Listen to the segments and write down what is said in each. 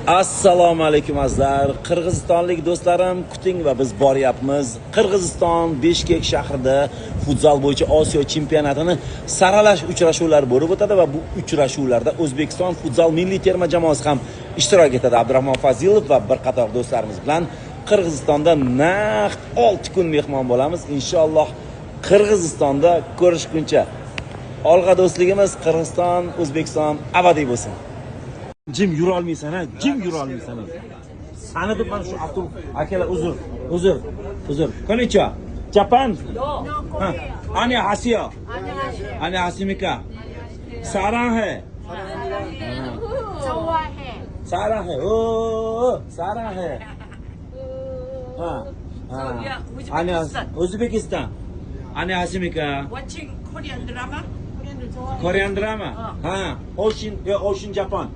Assalomu alaykum azizlar. Qirg'izistonlik do'stlarim, kuting va biz boryapmiz. Qirg'iziston Bishkek shahrida futzal bo'yicha Osiyo chempionatini saralash uchrashuvlari bo'lib o'tadi va bu uchrashuvlarda O'zbekiston futzal milliy terma jamoasi ham ishtirok etadi. Abdurahmon Fazilov va bir qator do'stlarimiz bilan Qirg'izistonda naq 6 kun mehmon bo'lamiz. Inshaalloh Qirg'izistonda ko'rishguncha. Olg'a do'stligimiz Qirg'iziston, O'zbekiston abadiy bo'lsin. Jim yura olmaysan, ha? Jim yura olmaysan. Sani deb mana shu Abdul akalar uzr. Konnichiwa. Japan? Ha. Ani Hasiyo. Ani Hasimika. Saranhe. Saranhe. Oh, Saranhe. Ha. Ani Uzbekistan. Ani Hasimika. Watching Korean drama? Korean drama? Ha. Ocean Japan.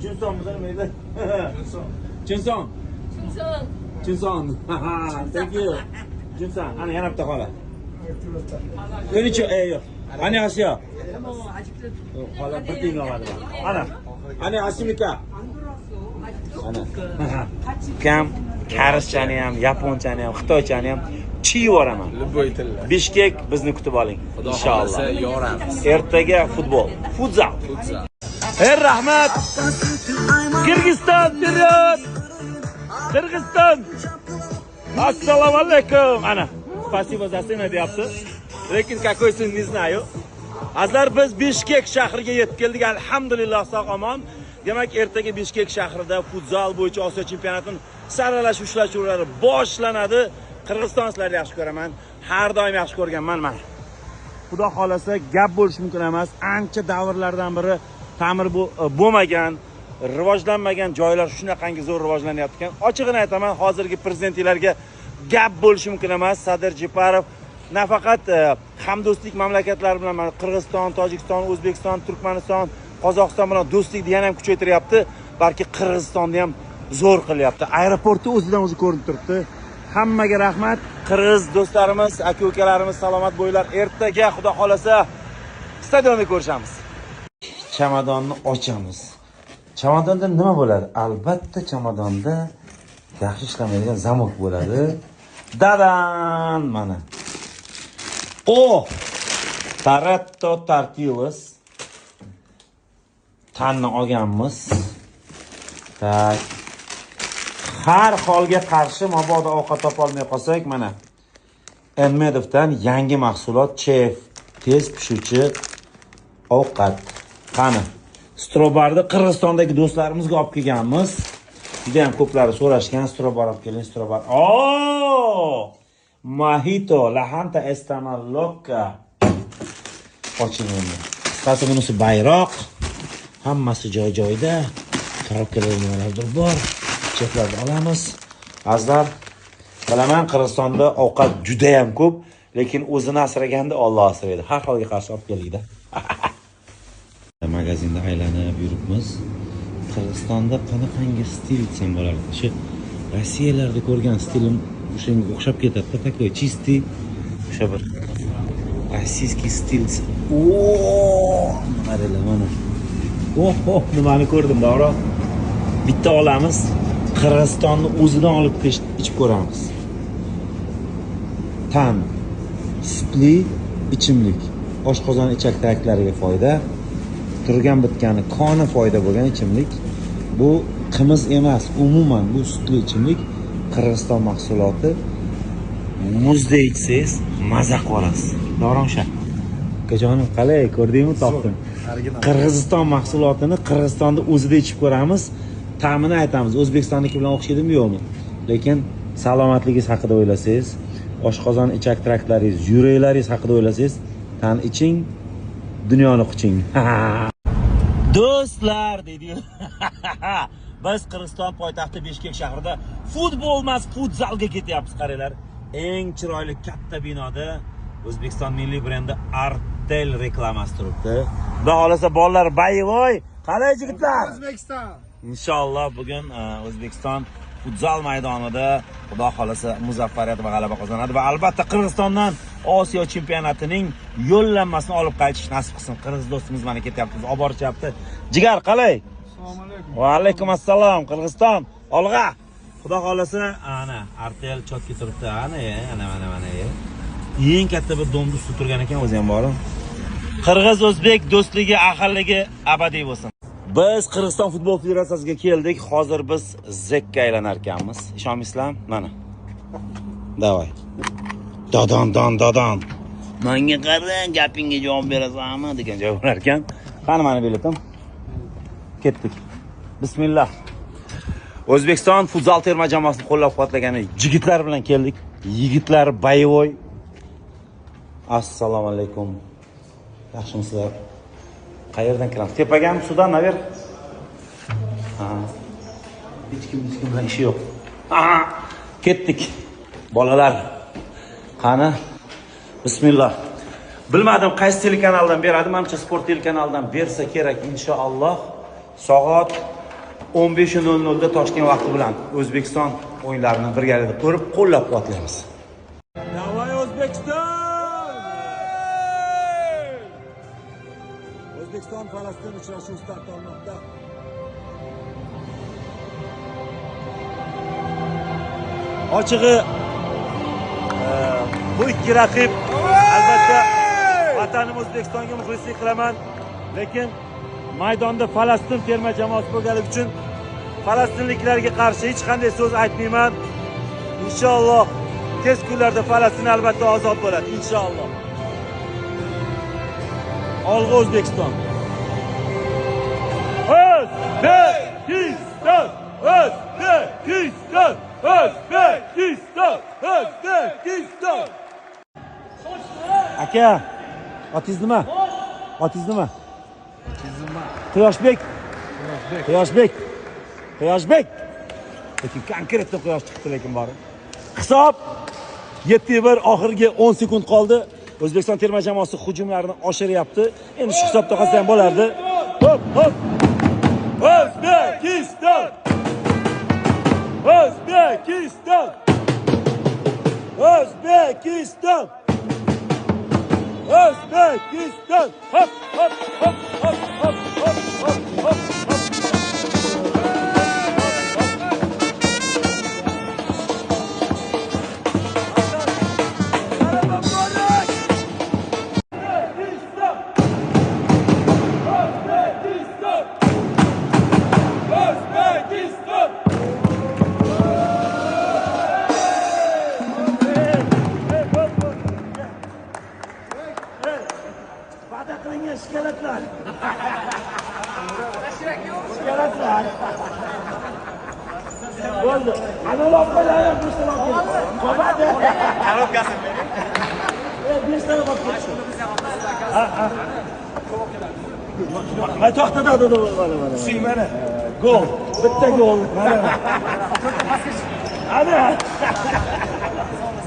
Junson nima edi? Junson. Thank you. Junson. Ana yana bitta qola. Konnichiwa. Yo'q. Ana Asiyo. Qola bir teng oladi. Ana Asimika. Ana. Kam Karischani ham, yaponchani ham, xitoychani ham chi yuboraman. Bishkek bizni kutib oling. Inshaalloh. Ertaga futbol. Futzal. Rahmat. Qirg'iziston vперед. Qirg'iziston. Assalomu alaykum. Ana, спасибо за сына deyapti. Lekin какой сын не знаю. Azar biz Bishkek shahriga yetib keldik. Alhamdulillah sog' omon. Demak, ertaga Bishkek shahrida futzal bo'yicha Osiyo chempionatining saralash uchrashuvlari boshlanadi. Qirg'iziston sizlarni yaxshi ko'raman. Har doim yaxshi ko'rganman men. Xudo xolasa gap bo'lishi mumkin emas. Ancha davrlardan biri ta'mir bo'lmagan, rivojlanmagan joylar shunaqangi zo'r rivojlanyapti ekan. Ochig'ini aytaman, hozirgi prezidentlarga gap bo'lishi mumkin emas. Sadir Jiparov nafaqat hamdo'stlik mamlakatlari bilan Qirg'iziston, Tojikiston, O'zbekiston, Turkmaniston, Qozog'iston bilan do'stlikni yana ham kuchaytiryapti, balki Qirg'izistonni ham zo'r qilyapti. Aeroportni o'zidan o'zi ko'rinib turibdi. Hammaga rahmat. Qirg'iz do'stlarimiz, aka-ukalarimiz salomat bo'linglar. Ertaga xudo xolasa stadionda ko'rishamiz. Chamadonni ochamiz. Chamadonda nima bo'ladi? Albatta chamadonda yaxshi ishlamaydigan zamok bo'ladi. Dadan mana. Taratto Tartilos. Tanni olganmiz. Tak. Har holga qarshi mabodo ovqat topa olmay qolsak, mana Enmedovdan yangi mahsulot chef, tez pishuvchi ovqat. Qani, strobarni Qirg'izistondagi do'stlarimizga olib kelganmiz. Juda ham ko'plari so'rashgan, strobar olib keling, strobar. Mojito, la gente está mal loca. Oching. Qisqasi bunisi bayroq. Hammasi joy-joyida. Tarokkalar bor. Cheflarni olamiz. Azar, bilaman Qirg'izistonda ovqat juda ham ko'p, lekin o'zini asraganda Alloh asraydi. Har holga qarshi olib keldikda. Magazinda aylanib yuribmiz. Qirg'izistonda qanaqangi stil desam bo'lardi. Shu Rossiyalarda ko'rgan stilim o'shanga o'xshab ketadi. Takoy chisti, o'sha bir rossiyskiy stil. Mana. Nimani ko'rdim, to'g'ri? Bitta olamiz. Qirg'izistonni o'zidan olib ichib ko'ramiz. Tan, sutli ichimlik, oshqozon ichak traktlarga foyda, turgan bitgani qoni foyda bo'lgan ichimlik. Bu qimiz emas, umuman bu sutli ichimlik, Qirg'iziston mahsuloti. Muzda ichsangiz maza qilasiz. Davron o'sha. Akajonim, qalay, ko'rdingmi, topdim. Qirg'iziston mahsulotini Qirg'izistonda o'zida ichib ko'ramiz. Ta'mini aytamiz. O'zbekistonniki bilan o'xshaydimi, yo'qmi? Lekin salomatligingiz haqida o'ylasangiz, oshqozon ichak traktlaringiz, yuraklaringiz haqida o'ylasangiz, tan iching, dunyoni quching. Do'stlar, deydi. Biz Qirg'iziston poytaxti Bishkek shahrida futbol emas, futzalga ketyapmiz, qaranglar. Eng chiroyli katta binoda O'zbekiston milliy brendi Artel reklamasi turibdi. Xudo xolasa bolalar bayvoy, qalay yigitlar? O'zbekiston. Inshaalloh bugun O'zbekiston futzal maydonida xudo xolasa muvaffaqiyat va g'alaba qozonadi va albatta Qirg'izistondan Osiyo chempionatining yo'llanmasini olib qaytish nasib qilsin. Qirg'iz do'stimiz mana ketyapti, olib borishyapti. Jigar qalay? Va alaykum assalom Qirg'iziston. Olg'a. Xudo xolasa, ana artel chotga turibdi. Mana. Eng katta bir domda suv turgan ekan o'zi ham borim. Qirg'iz o'zbek do'stligi, ahilligi abadiy bo'lsin. Biz Qirg'iziston futbol federatsiyasiga keldik. Hozir biz zekka aylanar ekanmiz. Ishonmaysizlarmi? Mana. Davay. Dodon. Menga qarang, gapingga javob berasanmi degan javob berar ekan. Qani meni biletim. Ketdik. Bismillah. O'zbekiston futzal terma jamoasini qo'llab-quvvatlagan yigitlar bilan keldik. Yigitlar boyovoy. Assalomu alaykum. Yaxshimisizlar? Qayerdan kiramiz? Tepagami, sudan naver? Ha. Hech kim bilan ishi yo'q. Aha. Ketdik. Bolalar. Qani? Bismillah. Bilmadim qaysi telekanaldan beradi. Menimcha Sport telekanalidan bersa kerak inshaalloh. Soat 15:00 da Toshkent vaqti bilan O'zbekiston o'yinlarini birgalikda ko'rib, qo'llab-quvvatlaymiz. Davay O'zbekiston! O'zbekiston Falastin uchrashuvi start olmoqda. Ochig'i bu ikki raqib albatta vatanim O'zbekistonga muxlislik qilaman, lekin maydonda Falastin terma jamoasi bo'lgani uchun falastinliklarga qarshi hech qanday so'z aytmayman. Inshaalloh tez kunlarda Falastin albatta ozod bo'ladi, inshaalloh. Olg'a O'zbekiston. O'zbekiston! O'zbekiston! O'zbekiston! Aka, otingiz nima? Quyoshbek. Lekin konkretno Quyosh chiqdi lekin bari. Hisob 7-1, oxirgi 10 sekund qoldi. O'zbekiston terma jamoasi hujumlarini oshiryapti. Endi shu hisobda qolsa ham bo'lardi. Hop! O'zbekiston! Hop! Shikalatlar. Bo'ldi. Ana loqalarni qo'shtirib olib. Qoladi. Qarobkasi bering. 5 ta olib ketdi. Ma to'xtada mana. Sing mana. Gol. Bitta gol. Mana. Ana.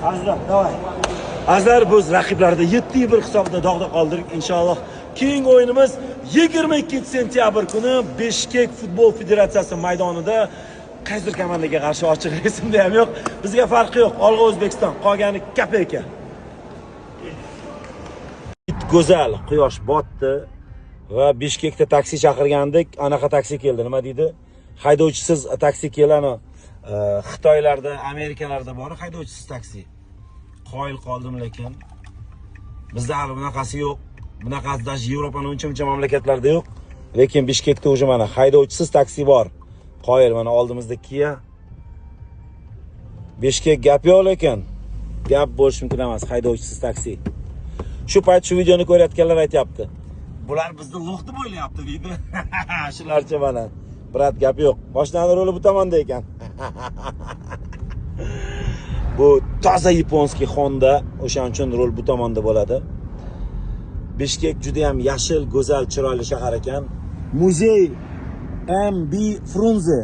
Azizlar, davay. Azar biz raqiblarda 7-1 hisobda dog'da qoldirdik inshaalloh. Keyingi o'yinimiz 22-sentyabr kuni Bishkek futbol federatsiyasi maydonida qaysidir komandaga qarshi ochiq esimda ham yo'q. Bizga farqi yo'q. Olg'a O'zbekiston, qolgani kapeka. Go'zal, quyosh botdi va Bishkekda taksi chaqirgandik. Anaqa taksi keldi. Nima deydi? Haydovchisiz taksi keladi. Xitoylarda, Amerikalarda bor haydovchisiz taksi. Qoyil qoldim lekin. Bizda hali bunaqasi yo'q. Bunaqasi даже Yevropaning uncha mamlakatlarda yo'q. Lekin Bishkekda o'sha mana haydovchisiz taksi bor. Qoyil mana oldimizda Kia. Bishkek gap yo'q lekin. Gap bo'lish mumkin emas, haydovchisiz taksi. Shu payt shu videoni ko'rayotganlar aytayapti. Bular bizni lo'q deb o'ylayapti deydi. Shularcha mana. Brat gap yo'q. Mashinani roli bu tomonda ekan. Bu toza yaponskiy Honda, o'shaning uchun rol bu tomonda bo'ladi. Bishkek juda ham yashil, go'zal, chiroyli shahar ekan. Muzey MB Frunze.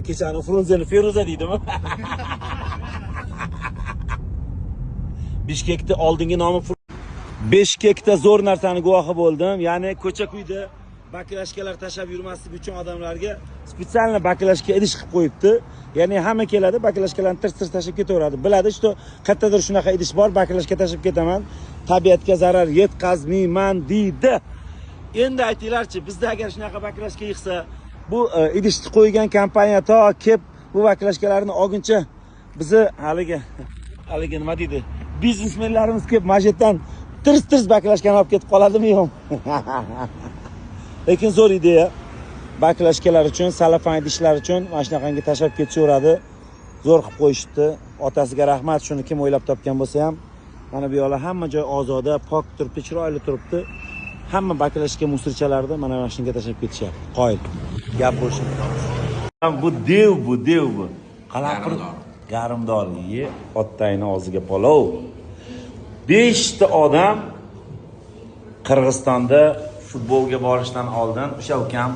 Kechani Frunzeni Feruza deydimi? Bishkekda oldingi nomi Bishkekda zo'r narsani guvohi bo'ldim. Ya'ni ko'cha-kuyda baklashkalar tashab yurmaslik uchun odamlarga spesialni baklashka idish qilib qo'yibdi. Ya'ni hamma keladi, baklashkalarni tirs tashab ketaveradi. Biladi, что qayerdadir shunaqa idish bor, baklashka tashab ketaman. Tabiatga zarar yetkazmayman deydi. Endi aytinglarchi, bizda agar shunaqa baklashka yig'sa, bu idishni qo'ygan kompaniya to kelib bu baklashkalarni olguncha bizni haligi nima deydi? Biznesmenlarimiz kelib majetdan tirs baklashkani olib ketib qoladimi yo'q? Lekin zo'r ideya. Baklashkalar uchun, salafan idishlar uchun mana shunaqangi tashlab ketaveradi. Zo'r qilib qo'yishibdi. Otasiga rahmat, shuni kim o'ylab topgan bo'lsa ham. Mana bu yoqlar hamma joy ozoda, pok turibdi, chiroyli turibdi. Hamma baklashka musirchalarni mana shunga tashlab ketishyapti. Qoyil. Gap bo'lsin. Bu dev bu. Qalaqur yarimdorli, ottayni og'ziga palov. 5 ta odam Qirg'izistonda futbolga borishdan oldin o'sha ukam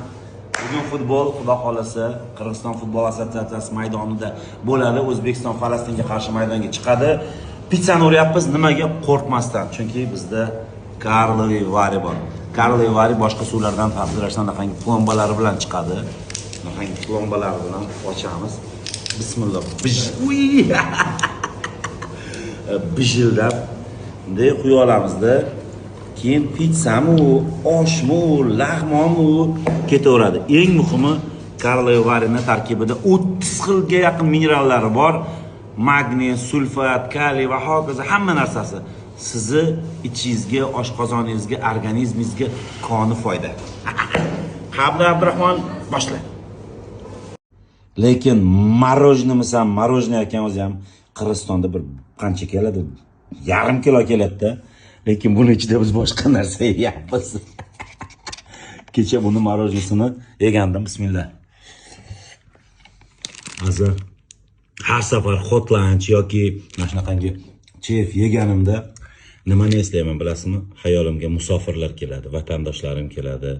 bugun futbol xudo xolasa Qirg'iziston futbol assotsiatsiyasi maydonida bo'ladi. O'zbekiston Falastinga qarshi maydonga chiqadi. Pizzani uryapmiz nimaga? Qo'rqmasdan. Chunki bizda Karlovy Vary bor. Karlovy Vary boshqa suvlardan farqlashdan qanday plombalari bilan chiqadi. Qanday plombalar bilan ochamiz. Bismillah. Bijildab bunday qo'ya olamizda. Keyin pizzami, oshmi, lag'momi ketaveradi. Eng muhimi Karlovy Vary'ning tarkibida 30 xilga yaqin minerallari bor. Magniy, sulfat, kaliy va hokazo hamma narsasi sizni ichingizga, oshqozoningizga, organizmingizga qoni foyda. Qabri Abdurahmon boshla. Lekin marojniy ekan o'zi ham Qirg'izistonda bir qancha keladi? 1,5 kilo keladi-da. Lekin buni ichida biz boshqa narsa yeyapmiz. Kecha buni marojnisini yegandim, bismillah. Hozir har safar hot lunch yoki mana shunaqangi chef yeganimda nimani eslayman bilasizmi? Xayolimga musofirlar keladi, vatandoshlarim keladi,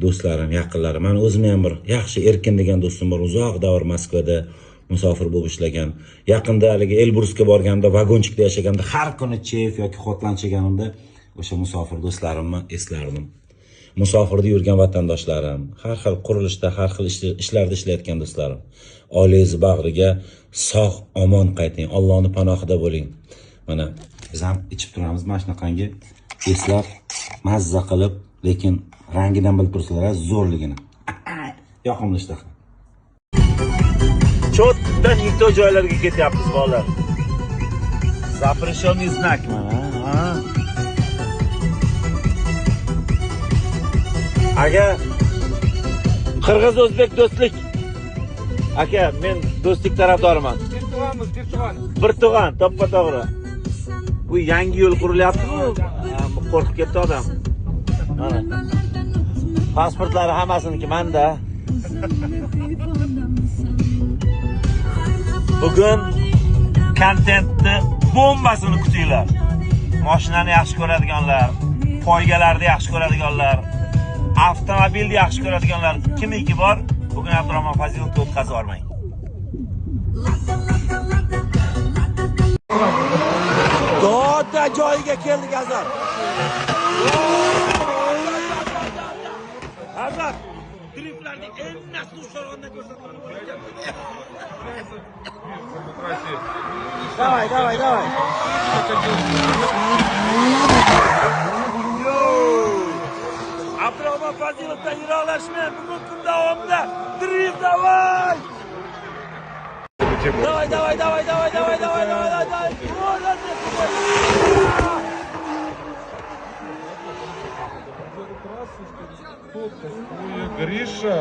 do'stlarim, yaqinlarim. Men o'zim ham bir yaxshi Erkin degan do'stim bor, uzoq davr Moskvada musofir bo'lib ishlagan. Yaqinda haligi Elbrusga borganda, vagonchikda yashaganda har kuni chef yoki hot lunch yeganimda o'sha musofir do'stlarimni eslardim. Musofirda yurgan vatandoshlarim, har xil qurilishda, har xil ishlarda ishlayotgan do'stlarim. Oilangiz bag'riga sog' omon qayting. Allohning panohida bo'ling. Mana biz ham ichib turamiz mana shunaqangi eslab mazza qilib, lekin rangidan bilib turibsizlar, zo'rligini. Yoqimli ishtaha. Cho'tta не to joylarga ketyapmiz bolalar. Запрещенный знак mana. Aka Qirg'iz o'zbek do'stlik. Aka men do'stlik tarafdoriman. Bir tug'an, toppa to'g'ri. Bu yangi yo'l qurilyapti-ku. Qo'rqib ketdi odam. Mana. Pasportlari hammasiniki menda. Bugun kontentni bombasini kutinglar. Mashinani yaxshi ko'radiganlar, poygalarni yaxshi ko'radiganlar, avtomobilni yaxshi ko'radiganlar kimiki bor? Bugun Abdurahmon Fazilovga o'tkazib olmang. To'ta joyiga keldik Azar. Azar, driftlarni eng nasl ushlarganda ko'rsataman. Давай. Abdurahmon Fazilovdan yiroqlashmang. Bugun kun davomida drift davay. Давай. Ой, Гриша,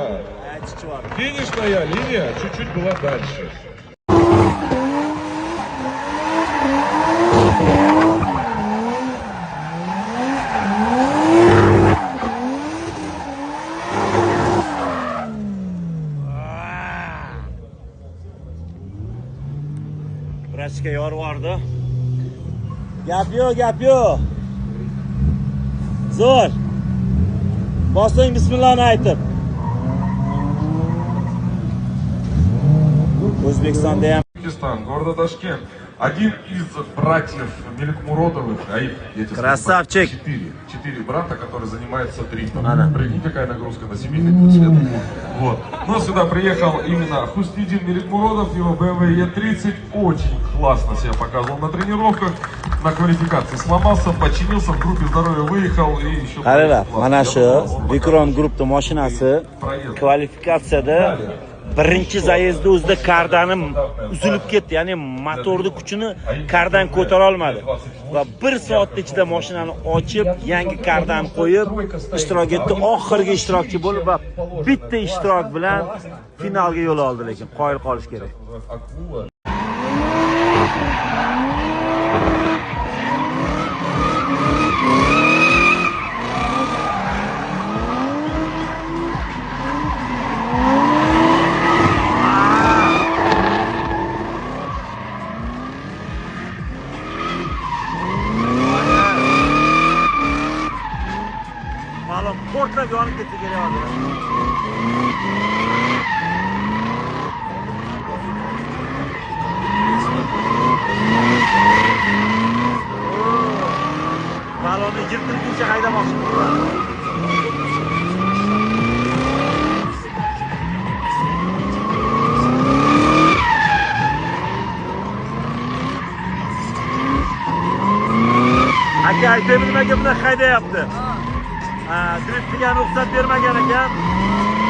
финишная линия чуть-чуть была дальше. Vrachga yorvordi. Gap yo'q. Zo'r. Bosing bismillahni aytib. O'zbekistonda ham Узбекистан, города Ташкент. один из братьев Меликмуродовых, а их, я тебе Красавчик. скажу, четыре брата, которые занимаются дрифтом. Ага. Прикинь, какая нагрузка на семейный цвет. Вот. Но сюда приехал именно Хустидин Меликмуродов, его BMW E30 очень классно себя показывал на тренировках, на квалификации сломался, починился, в группе здоровья выехал и еще... Qaranglar, mana shu Vikron Group'ning mashinasi kvalifikatsiyada birinchi zayezdda o'zida kardanim uzilib ketdi, ya'ni motorni kuchini kardan ko'tara olmadi va 1 soat ichida mashinani ochib, yangi kardan qo'yib ishtirok etdi. Oxirgi ishtirokchi bo'lib va bitta ishtirok bilan finalga yo'l oldi, lekin qoyil qolish kerak. Malum portlab yonib ketsa kerak. Balonni yirtilguncha haydamoqchi. Aka aytayapti, buni haydayapti. Driftga ruxsat bermagan ekan.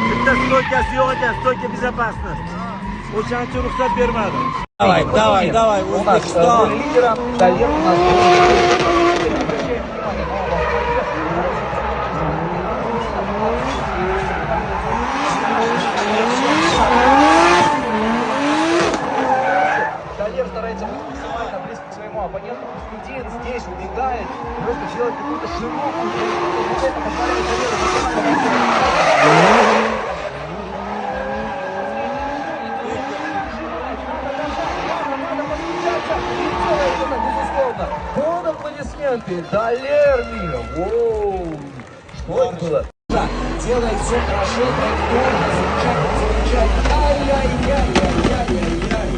Bitta stoykasi yo'q ekan, stoyka bezopasni. O'shaning uchun ruxsat bermadi. Давай, O'zbekiston lideri Daler u нас. Daler старается быть максимально близко к своему оппоненту. Хустидин здесь убегает, просто делает какую-то широкую. Это позволяет Далеру максимально. Под аплодисменты Далер мира. Воу! Что это было? Делает все хорошо, траекторно, замечательно. Ай-яй-яй-яй-яй-яй-яй.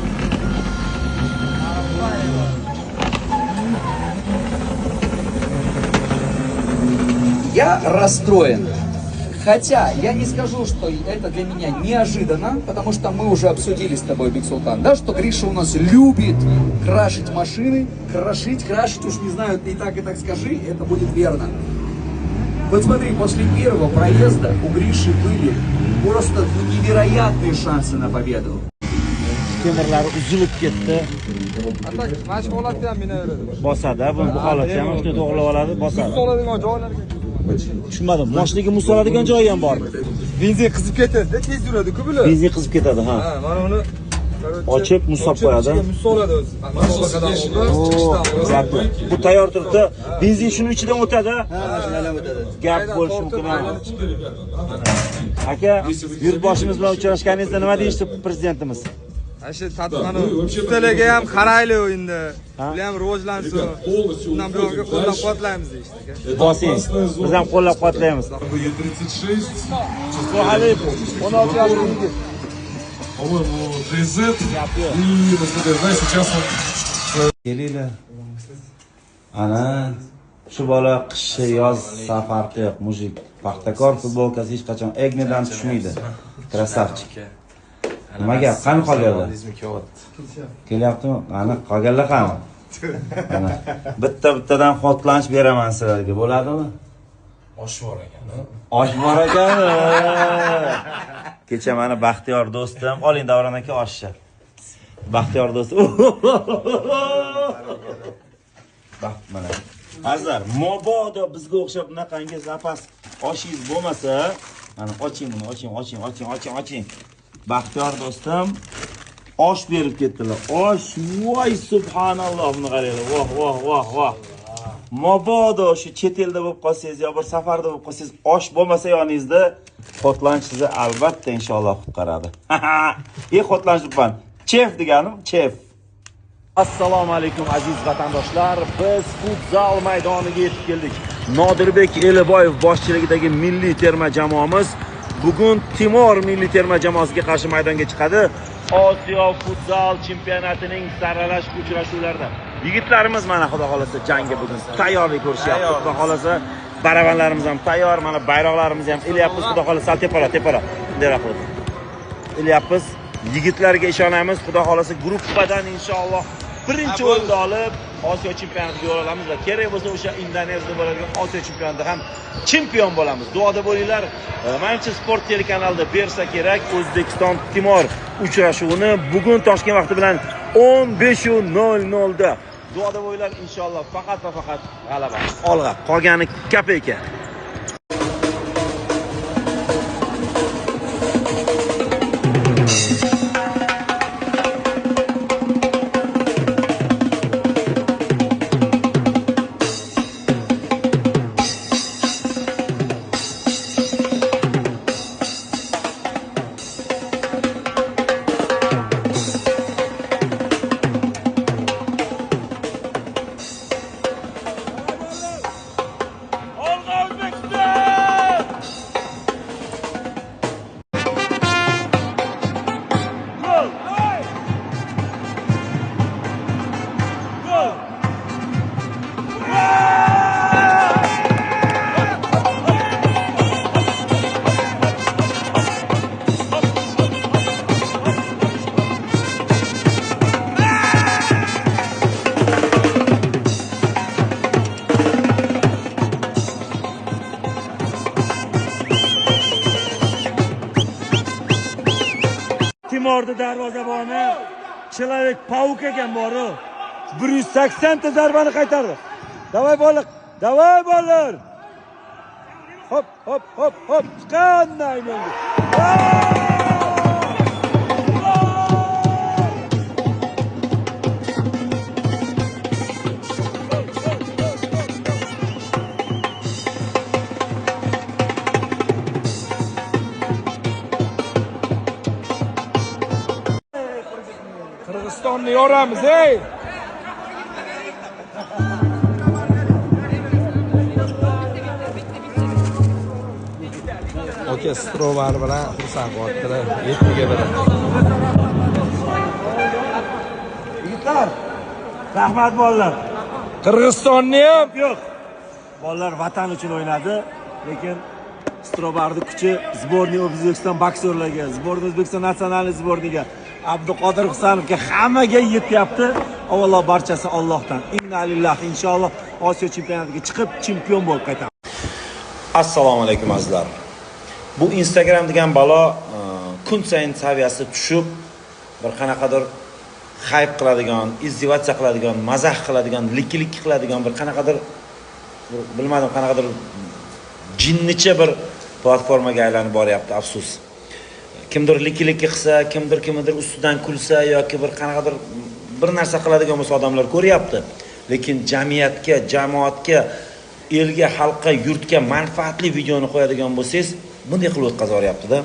Я расстроен. Хотя я не скажу, что это для меня неожиданно, потому что мы уже обсудили с тобой, Бексултан, да, что Гриша у нас любит крашить машины, крашить, уж не знаю, и так скажи, это будет верно. Вот смотри, после первого проезда у Гриши были просто невероятные шансы на победу. Temirlari uzilib ketdi. Mashq holatda ham minaveradi. Bosadi, bu holatda ham shuni to'g'rilab oladi, bosadi. Soladigan joylarga. Tushunmadim, moshinaga muz soladigan joyi ham bormi? Benzin qizib ketadi, tez yuradi-ku bular. Benzin qizib ketadi, ha. Ha, mana uni ochib muz solib qo'yadi. Muz soladi o'zi. Musobaqadan oldin. Bu tayyor turibdi. Benzin shuning ichidan o'tadi. Ha, shunday o'tadi. Gap bo'lishi mumkin. Aka, yurtboshimiz bilan uchrashganingizda nima deyishdi prezidentimiz? Shu tatmani ustalarga ham qarayli endi. Ular ham rivojlansin. Undan buyog'iga qo'llab-quvvatlaymiz deyishdi. Bosing, biz ham qo'llab-quvvatlaymiz. E36. Hali 16 yoshli yigit. По-моему, JZ. И, насколько я знаю, сейчас он... Kelinglar. Ana, shu bola qishi yoz safarda yo'q, mujik. Paxtakor futbolkasi hech qachon Egnidan tushmaydi. Krasavchik. Nima gap? Qani qolganlar? Kelyaptimi? Ana, qolganlar qani? Ana, bittadan xotlanish beraman sizlarga, bo'ladimi? Osh bor ekan. Osh bor ekan. Kecha mana Baxtiyor do'stim, oling Davron aka oshni. Baxtiyor do'stim. Baxt mana. Azizlar, mobodo bizga o'xshab bunaqangi zapas oshingiz bo'lmasa, mana oching buni, oching. Baxtiyor do'stim osh berib ketdilar. Osh, voy subhanalloh, buni qaranglar. Voh. Mobodo shu chet elda bo'lib qolsangiz yo bir safarda bo'lib qolsangiz, osh bo'lmasa yoningizda, xotlanish sizni albatta inshaalloh qutqaradi. Xotlanish chef deganim, chef. Assalomu alaykum aziz vatandoshlar. Biz futzal maydoniga yetib keldik. Nodirbek Eliboyev boshchiligidagi milliy terma jamoamiz bugun Timor milliy terma jamoasiga qarshi maydonga chiqadi. Osiyo futzal chempionatining saralash uchrashuvlarida yigitlarimiz mana xudo xolasa jangga bugun tayyorlik ko'rishyapti. Xudo xolasa barabanlarimiz ham tayyor, mana bayroqlarimiz ham ilyapmiz. Xudo xolasa tepara bunday qilib ilyapmiz. Yigitlarga ishonamiz. Xudo xolasa gruppadan inshaalloh birinchi o'rinni olib Osiyo chempionatiga yo'l olamiz va kerak bo'lsa o'sha Indoneziyada bo'ladigan Osiyo chempionatida ham chempion bo'lamiz. Duoda bo'linglar. Menimcha Sport telekanalida bersa kerak O'zbekiston Timor uchrashuvini bugun Toshkent vaqti bilan 15:00 da. Duoda bo'linglar inshaalloh faqat va faqat g'alaba. Olg'a, qolgani kapeyka. Timorda darvozaboni Человек Pauk ekan bor-u. 180 ta zarbani qaytardi. Davay boliq, davay bolalar. Hop. Qanday bo'ldi? Qirg'izistonni yoramiz, ey! Oke, Strovar bilan xursand qolibdilar. 7 ga 1. Yigitlar, rahmat bolalar. Qirg'izistonni ham Yo'q. Bolalar vatan uchun o'ynadi, lekin Strovarning kuchi sborniy O'zbekiston boksyorlarga, sborniy O'zbekiston nasional sborniga, Abduqodir Husanovga hammaga yetyapti. Avvalo barchasi Allohdan. Inna lillahi inshaalloh Osiyo chempionatiga chiqib chempion bo'lib qaytamiz. Assalomu alaykum azizlar. Bu Instagram degan balo kun sayin saviyasi tushib, bir qanaqadir hype qiladigan, izdivatsiya qiladigan, mazah qiladigan, likilik qiladigan bir qanaqadir bilmadim qanaqadir jinnicha bir platformaga aylanib boryapti, afsus. Kimdir likilikka qilsa, kimdir ustidan kulsa yoki bir qanaqadir bir narsa qiladigan bo'lsa odamlar ko'ryapti. Lekin jamiyatga, jamoatga, elga, xalqqa, yurtga manfaatli videoni qo'yadigan bo'lsangiz, bunday qilib o'tkazaryapti-da.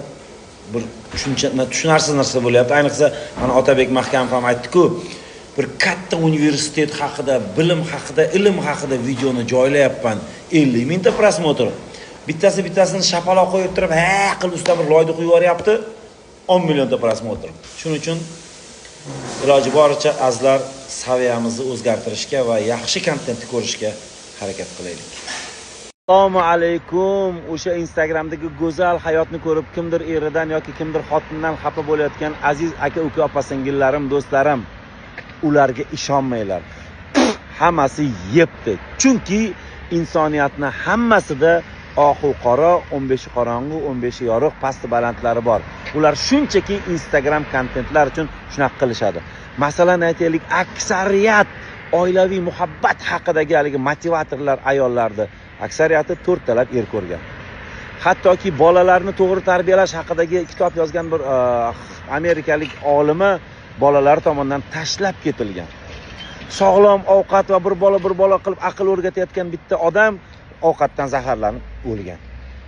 Bir tushunarsiz narsa bo'lyapti. Ayniqsa, mana Otabek Mahkamov ham aytdi-ku, bir katta universitet haqida, bilim haqida, ilm haqida videoni joylayapman. 50 mingta prosmotr. Bittasini shapaloq qo'yib turib, ha qilib ustidan bir loyda qo'yib yuboryapti. 10 millionta prosmotr. Shuning uchun iloji boricha azizlar saviyamizni o'zgartirishga va yaxshi kontentni ko'rishga harakat qilaylik. Assalomu alaykum. O'sha Instagramdagi go'zal hayotni ko'rib, kimdir eridan yoki kimdir xotinidan xafa bo'layotgan aziz aka-uka, opa-singillarim, do'stlarim, ularga ishonmanglar. Hammasi yepti. Chunki insoniyatni hammasida oq u qora, 15 qorong'u, 15 yorug', past balandlari bor. Ular shunchaki Instagram kontentlar uchun shunaqa qilishadi. Masalan, aytaylik, aksariyat oilaviy muhabbat haqidagi haligi motivatorlar ayollarni aksariyati 4 talab er ko'rgan. Hattoki bolalarni to'g'ri tarbiyalash haqidagi kitob yozgan bir amerikalik olimi bolalar tomonidan tashlab ketilgan. Sog'lom ovqat va bir bola qilib aql o'rgatayotgan bitta odam ovqatdan zaharlanib o'lgan.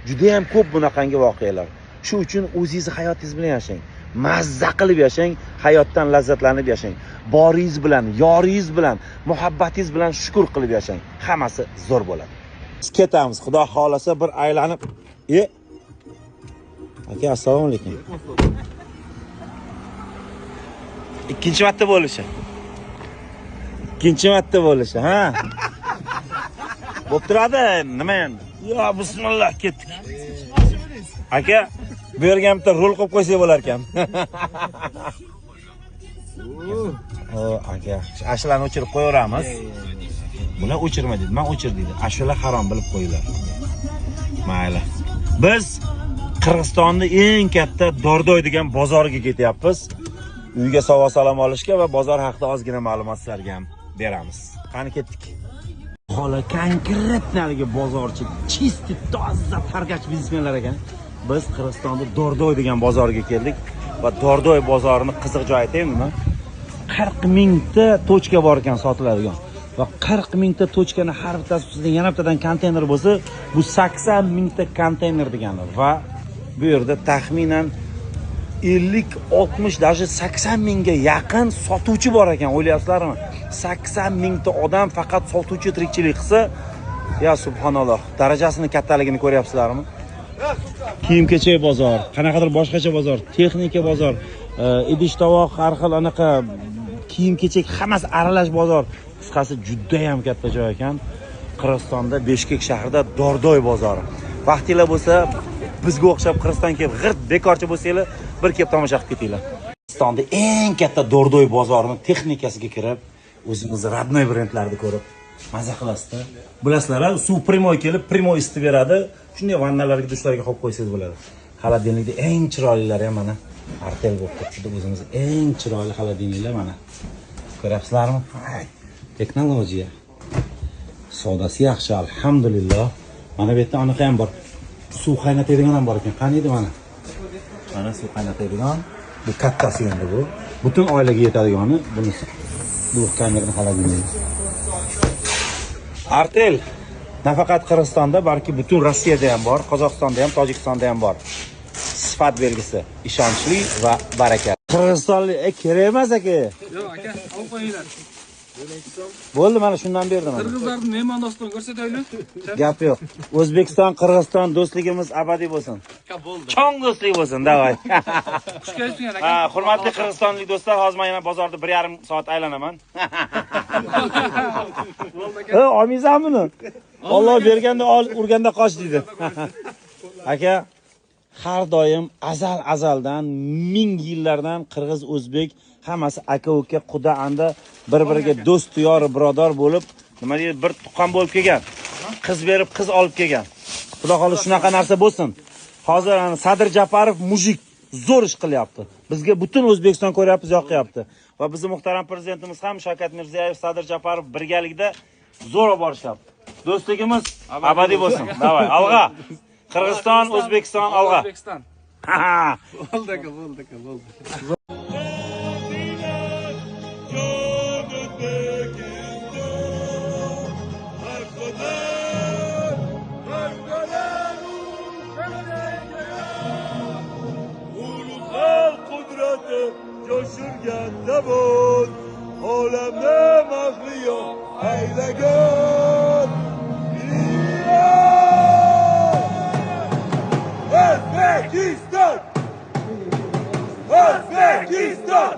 Juda ham ko'p bunaqangi voqealar. Shu uchun o'zingiz hayotingiz bilan yashang. Mazza qilib yashang, hayotdan lazzatlanib yashang. Boringiz bilan, yoringiz bilan, muhabbatingiz bilan shukr qilib yashang. Hammasi zo'r bo'ladi. Biz ketamiz. Xudo xolasa bir aylanib. Aka, assalomu alaykum. ikkinchi marta bo'lishi. Ikkinchi marta bo'lishi, ha? Bo'p turadi, nima endi? Yo, bismillah, ketdik. Aka, bu yerga ham bitta rol qo'yib qo'ysak bo'lar ekan. O, aka, ashlarni o'chirib qo'yaveramiz. Bular o'chirma dedi, men o'chir dedi. Ashula harom bilib qo'yinglar. Mayli. Biz Qirg'izistonning eng katta Dordoy degan bozoriga ketyapmiz. Uyga savol-salom olishga va bozor haqida ozgina ma'lumot sizlarga ham beramiz. Qani ketdik. Xola konkretnaligi bozorchi, chisti, toza targach biznesmenlar ekan. Biz Qirg'izistonda Dordoy degan bozorga keldik va Dordoy bozorini qiziq joyi aytaymi? 40 mingta tochka bor ekan sotiladigan. Va 40 mingta tochkani har bittasi ustidan yana bittadan konteyner bo'lsa, bu 80 mingta konteyner degani. Va bu yerda taxminan 50-60 даже 80 mingga yaqin sotuvchi bor ekan, o'ylayapsizlarmi? 80 mingta odam faqat sotuvchi tirikchilik qilsa, ya subhanalloh, darajasini kattaligini ko'ryapsizlarmi? Kiyim-kechak bozor, qanaqadir boshqacha bozor, texnika bozor, idish tovoq, har xil anaqa kiyim-kechak hammasi aralash bozor. Qisqasi juda ham katta joy ekan. Qirg'izistonda Beshkek shahrida Dordoy bozori. Vaqtinglar bo'lsa, bizga o'xshab Qirg'izistonga kelib, g'irt bekorchi bo'lsanglar, bir kelib tomosha qilib ketinglar. Qirg'izistonda eng katta Dordoy bozorining texnikasiga kirib, o'zingiz radnoy brendlarni ko'rib, maza qilasizda. Bilasizlar, suv primoy kelib, primoy isitib beradi. Shunday vannalarga, dushlarga qo'yib qo'ysangiz bo'ladi. Xolodilnikda eng chiroylilari ham mana Artel bo'lib turibdi. O'zingiz eng chiroyli xolodilniklar mana. Ko'ryapsizlarmi? Texnologiya. Savdosi yaxshi, alhamdulillah. Mana bu yerda anaqa ham bor. Suv qaynatadigan ham bor ekan. Qani edi mana? Mana suv qaynatadigan. Bu kattasi endi bu. Butun oilaga yetadigani bunisi. Bu kamerani xolodilnik. Artel nafaqat Qirg'izistonda, balki butun Rossiyada ham bor, Qozog'istonda ham, Tojikistonda ham bor. Sifat belgisi, ishonchli va barakali. Qirg'izistonlik kerak emas aka. Yo'q aka, olib qo'yinglar. Bo'ldi, mana shundan berdim. Qirg'izlarning mehmondo'stligini ko'rsataylik. Gap yo'q. O'zbekiston, Qirg'iziston do'stligimiz abadiy bo'lsin. Bo'ldi. Chong do'stlik bo'lsin, davay. Xush kelibsizlar aka. Ha, hurmatli qirg'izistonlik do'stlar, hozir men yana bozorda 1,5 soat aylanaman. Olmaysan buni? Alloh berganda ol, urganda qoch deydi. Aka, har doim azaldan, ming yillardan qirg'iz, o'zbek hammasi aka-uka, quda, anda bir-biriga do'st, yor, birodar bo'lib, nima deydi, bir tuqqan bo'lib kelgan. Qiz berib, qiz olib kelgan. Xudo xohlasa shunaqa narsa bo'lsin. Hozir Sadir Japarov mujik zo'r ish qilyapti. Bizga butun O'zbekiston ko'ryapmiz, yoqyapti. Va bizning muhtaram prezidentimiz ham Shavkat Mirziyoyev, Sadir Japarov birgalikda zo'r olib borishyapti. Do'stligimiz abadiy bo'lsin. Davay, alg'a. Qirg'iziston, O'zbekiston, alg'a. O'zbekiston. Bo'ldi aka, bo'ldi. Coşurken davul, olamda mahliyo aylagan. Özbekistan! Özbekistan!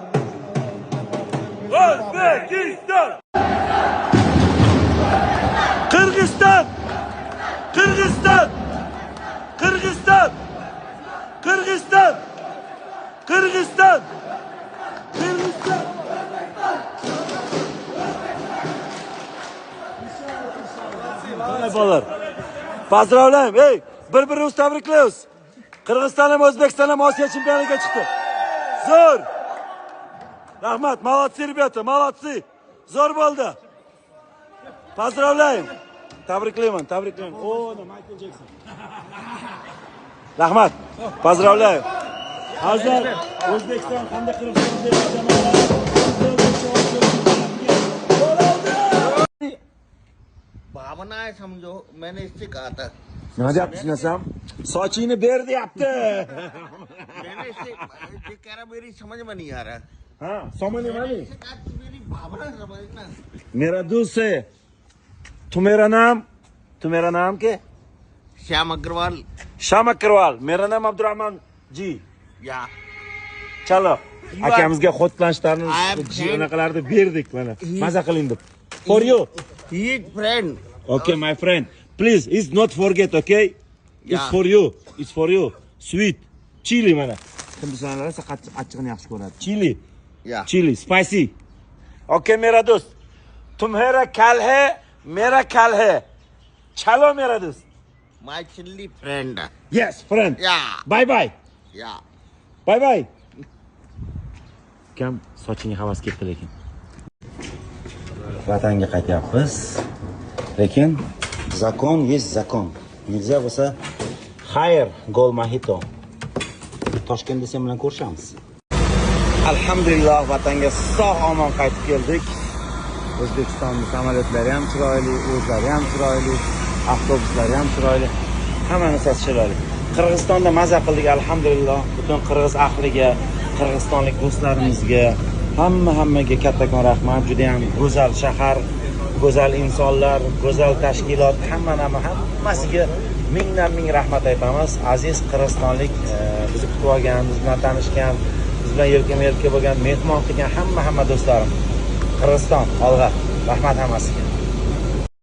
Özbekistan! Kırgızistan! Kırgızistan! Kırgızistan! Kırgızistan! Kırgızistan! Kırgızistan! Merhabalar. Поздравляем, ey! Bir-birimizni tabriklaymiz. Qirg'iziston ham O'zbekiston ham Osiyo chempionatiga chiqdi. Zo'r! Rahmat, молодцы, ребята, молодцы. Zo'r bo'ldi. Поздравляем. Tabriklayman. O, Michael Jackson. Rahmat. Поздравляю. Hozir O'zbekiston hamda Qirg'iziston terma jamoalari भावना है समझो मैंने इससे कहा था nima deyapti desam? Sochingni ber deyapti. मैंने इससे ये कह रहा मेरी समझ में नहीं आ रहा Ha, समझ में नहीं. इससे कहा कि मेरी भावना समझना मेरा दोस्त है. तुम्हारा नाम क्या? श्याम अग्रवाल Sham Agarwal. मेरा नाम अब्दुलरहमान जी. या चलो akamizga xotlanishlarni I am friend. anaqalarni berdik mana. Maza qiling deb. For you. He is friend. Okay, my friend. Please, it's not forget, okay? It's Yeah. for you. It's for you. Sweet. Chili mana. Hindistonlar esa achchig'ini yaxshi ko'radi. Chili. Yeah. Chili, spicy. Okay, मेरा दोस्त. तुम्हारा कल है, मेरा कल है. चलो मेरा दोस्त. My chilli friend. Yes, friend. Yeah. Bye bye. Yeah. Bye bye. Kam sochingga havas ketdi lekin. Vatanga qaytyapmiz. Lekin zakon есть zakon. Nельзя bo'lsa xayr gol mojito. Toshkentda sen bilan ko'rishamiz. Alhamdulillah vatanga sog' omon qaytib keldik. O'zbekistonning samolyotlari ham chiroyli, o'zlari ham chiroyli, avtobuslari ham chiroyli. Hammasi chiroyli. Qirg'izistonda maza qildik alhamdulillah. Butun qirg'iz ahliga, qirg'izistonlik do'stlarimizga, hammaga kattakon rahmat. Juda ham go'zal shahar, go'zal insonlar, go'zal tashkilot, hammasiga mingdan ming rahmat aytamiz. Aziz qirg'izistonlik bizni kutib olgan, biz bilan tanishgan, biz bilan yelkama-yelka bo'lgan, mehmon qilgan hamma do'stlarim. Qirg'iziston olg'a. Rahmat hammasiga.